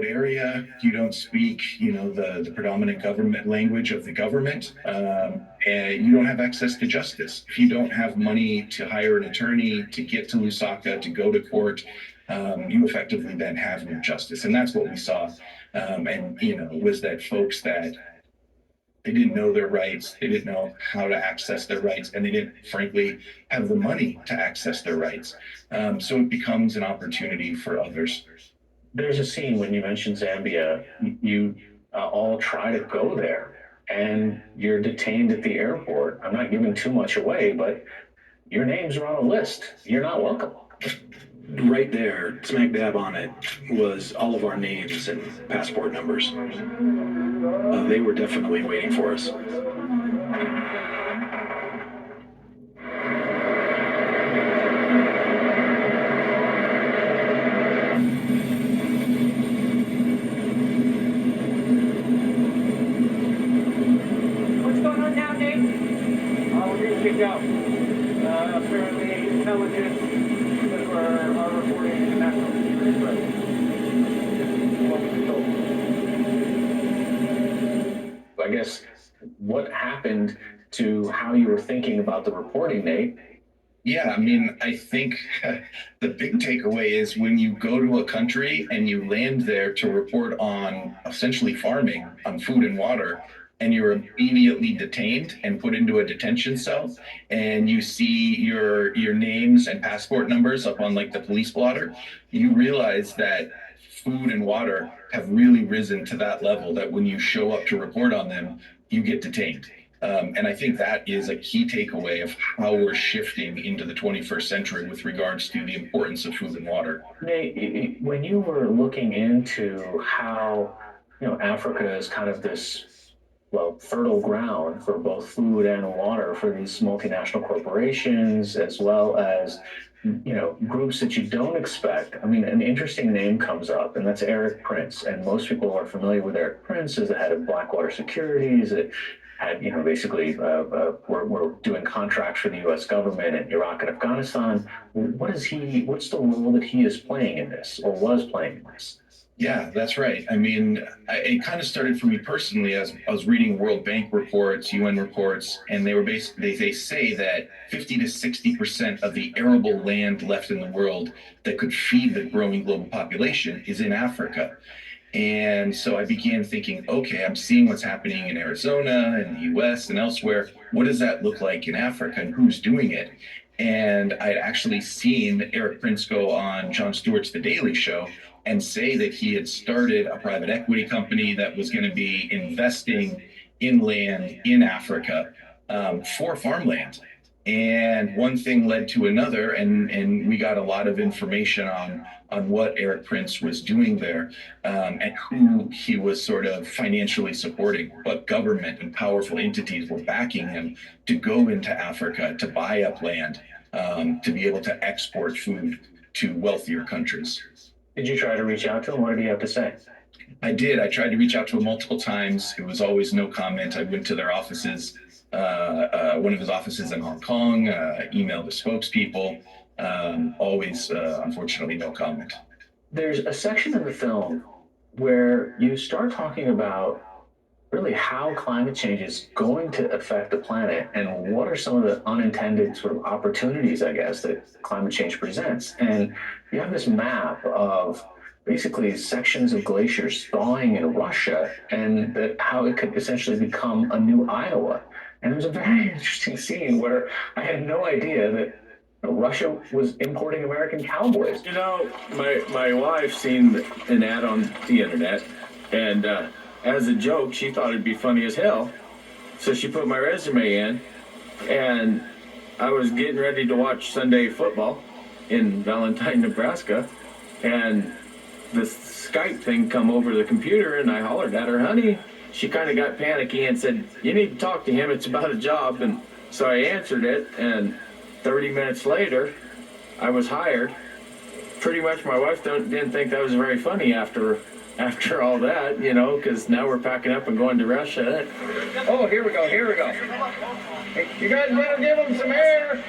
area, you don't speak, the predominant government language of the government, and you don't have access to justice. If you don't have money to hire an attorney to get to Lusaka to go to court, you effectively then have no justice, and that's what we saw. And was that folks that they didn't know their rights, they didn't know how to access their rights, and they didn't, frankly, have the money to access their rights. So it becomes an opportunity for others. There's a scene when you mentioned Zambia, you all try to go there and you're detained at the airport. I'm not giving too much away, but your names are on a list. You're not welcome. Right there, smack dab on it, was all of our names and passport numbers. They were definitely waiting for us. What's going on now, Nate? We're getting kicked out. Apparently intelligence because we're reporting international security threat. What we told. I guess what happened to how you were thinking about the reporting, Nate? Yeah, I mean, I think the big takeaway is when you go to a country and you land there to report on essentially farming, on food and water, and you're immediately detained and put into a detention cell, and you see your names and passport numbers up on like the police blotter, you realize that food and water have really risen to that level that when you show up to report on them, you get detained. And I think that is a key takeaway of how we're shifting into the 21st century with regards to the importance of food and water. Nate, when you were looking into how, Africa is kind of this, fertile ground for both food and water for these multinational corporations, as well as, groups that you don't expect. I mean, an interesting name comes up, and that's Erik Prince. And most people are familiar with Erik Prince as the head of Blackwater Securities. Had, basically, we're doing contracts for the U.S. government in Iraq and Afghanistan. What's the role that he is playing in this, or was playing in this? Yeah, that's right. I mean, it kind of started for me personally as I was reading World Bank reports, UN reports, and they were basically, they say that 50 to 60% of the arable land left in the world that could feed the growing global population is in Africa. And so I began thinking, okay, I'm seeing what's happening in Arizona and the US and elsewhere. What does that look like in Africa and who's doing it? And I'd actually seen Erik Prince go on Jon Stewart's The Daily Show and say that he had started a private equity company that was going to be investing in land in Africa for farmland. And one thing led to another, and we got a lot of information on what Erik Prince was doing there, and who he was sort of financially supporting, what government and powerful entities were backing him to go into Africa, to buy up land, to be able to export food to wealthier countries. Did you try to reach out to him? What did he have to say? I did. I tried to reach out to him multiple times. It was always no comment. I went to their offices, one of his offices in Hong Kong, emailed the spokespeople, always, unfortunately, no comment. There's a section of the film where you start talking about really how climate change is going to affect the planet and what are some of the unintended sort of opportunities, I guess, that climate change presents. And you have this map of basically sections of glaciers thawing in Russia and how it could essentially become a new Iowa. And there's a very interesting scene where I had no idea that Russia was importing American cowboys. My wife seen an ad on the internet, and as a joke, she thought it'd be funny as hell. So she put my resume in, and I was getting ready to watch Sunday football in Valentine, Nebraska, and the Skype thing come over the computer, and I hollered at her, honey. She kind of got panicky and said, you need to talk to him, it's about a job. And so I answered it, and 30 minutes later, I was hired. Pretty much my wife didn't think that was very funny after all that, because now we're packing up and going to Russia. Oh, here we go. Hey, you guys better give him some air.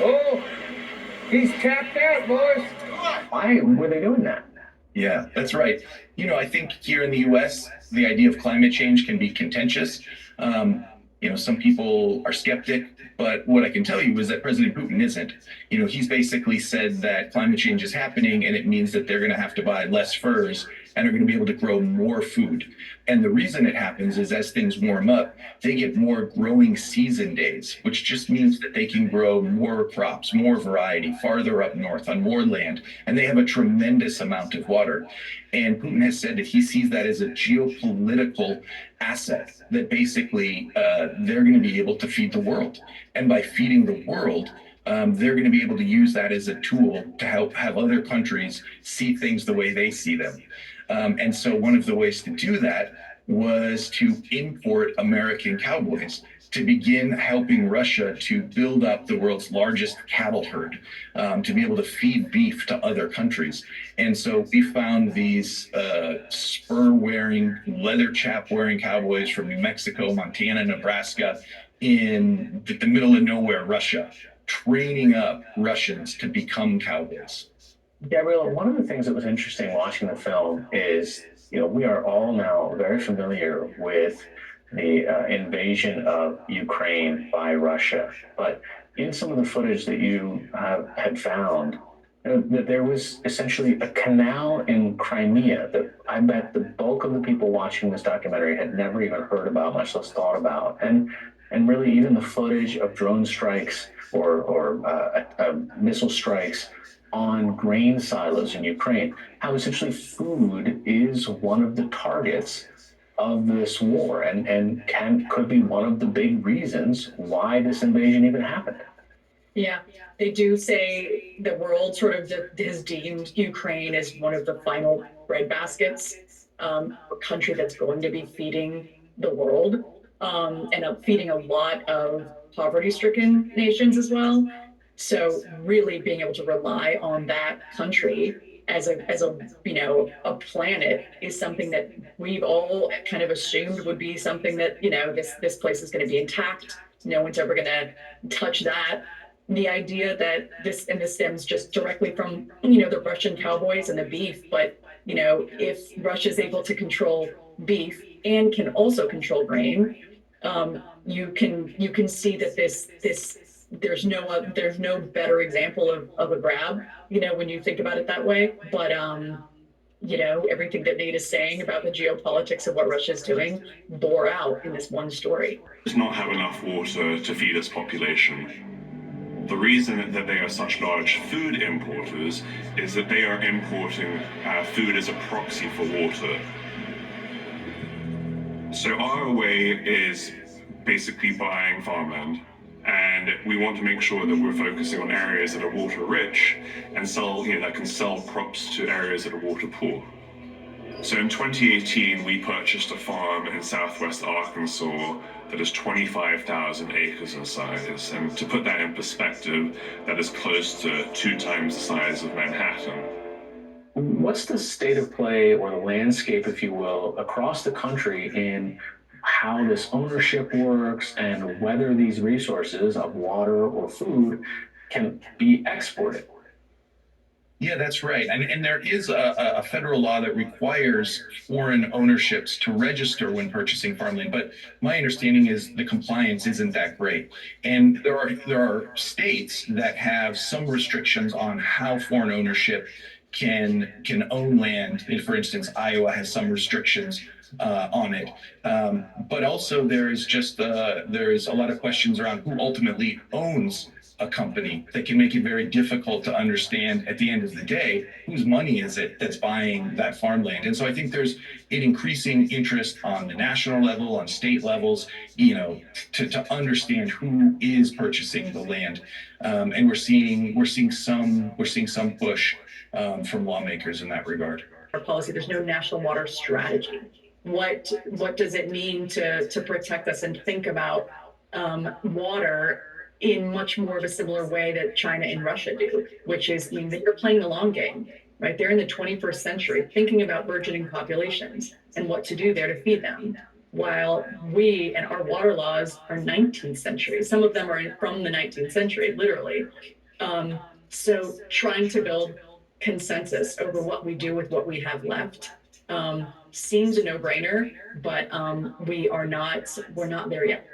Oh, he's tapped out, boys. Why were they doing that? Yeah, that's right. I think here in the US, the idea of climate change can be contentious. Some people are skeptic, but what I can tell you is that President Putin isn't. He's basically said that climate change is happening and it means that they're going to have to buy less furs and are going to be able to grow more food. And the reason it happens is as things warm up, they get more growing season days, which just means that they can grow more crops, more variety, farther up north on more land, and they have a tremendous amount of water. And Putin has said that he sees that as a geopolitical asset that basically they're going to be able to feed the world. And by feeding the world, they're going to be able to use that as a tool to help have other countries see things the way they see them. And so one of the ways to do that was to import American cowboys to begin helping Russia to build up the world's largest cattle herd, to be able to feed beef to other countries. And so we found these spur wearing, leather chap wearing cowboys from New Mexico, Montana, Nebraska, in the middle of nowhere, Russia, training up Russians to become cowboys. Gabriella, one of the things that was interesting watching the film is, we are all now very familiar with the invasion of Ukraine by Russia. But in some of the footage that you had found, that there was essentially a canal in Crimea that I bet the bulk of the people watching this documentary had never even heard about, much less thought about. And really, even the footage of drone strikes or missile strikes on grain silos in Ukraine, how essentially food is one of the targets of this war and could be one of the big reasons why this invasion even happened. Yeah, they do say the world sort of has deemed Ukraine as one of the final breadbaskets, a country that's going to be feeding the world, and feeding a lot of poverty-stricken nations as well. So really being able to rely on that country as a planet is something that we've all kind of assumed would be something that this place is going to be intact. No one's ever going to touch that. The idea that this stems just directly from the Russian cowboys and the beef, but if Russia is able to control beef and can also control grain, you can see that there's no better example of a grab, when you think about it that way. But everything that Nate is saying about the geopolitics of what Russia's doing bore out in this one story. Does not have enough water to feed its population. The reason that they are such large food importers is that they are importing food as a proxy for water. So our way is basically buying farmland, and we want to make sure that we're focusing on areas that are water rich and that can sell crops to areas that are water poor. So in 2018, we purchased a farm in southwest Arkansas that is 25,000 acres in size. And to put that in perspective, that is close to 2 times the size of Manhattan. What's the state of play or the landscape, if you will, across the country in how this ownership works and whether these resources of water or food can be exported? Yeah, that's right. And there is a federal law that requires foreign ownerships to register when purchasing farmland. But my understanding is the compliance isn't that great. And there are states that have some restrictions on how foreign ownership can own land. For instance, Iowa has some restrictions on it. But also there is a lot of questions around who ultimately owns a company that can make it very difficult to understand at the end of the day, whose money is it that's buying that farmland. And so I think there's an increasing interest on the national level, on state levels, to understand who is purchasing the land. And we're seeing some push from lawmakers in that regard. Our policy, there's no national water strategy. What does it mean to protect us and think about water in much more of a similar way that China and Russia do, which is that you're playing the long game, right? They're in the 21st century thinking about burgeoning populations and what to do there to feed them, while we and our water laws are 19th century. Some of them are from the 19th century, literally. So trying to build consensus over what we do with what we have left. Seems a no-brainer, but we're not there yet.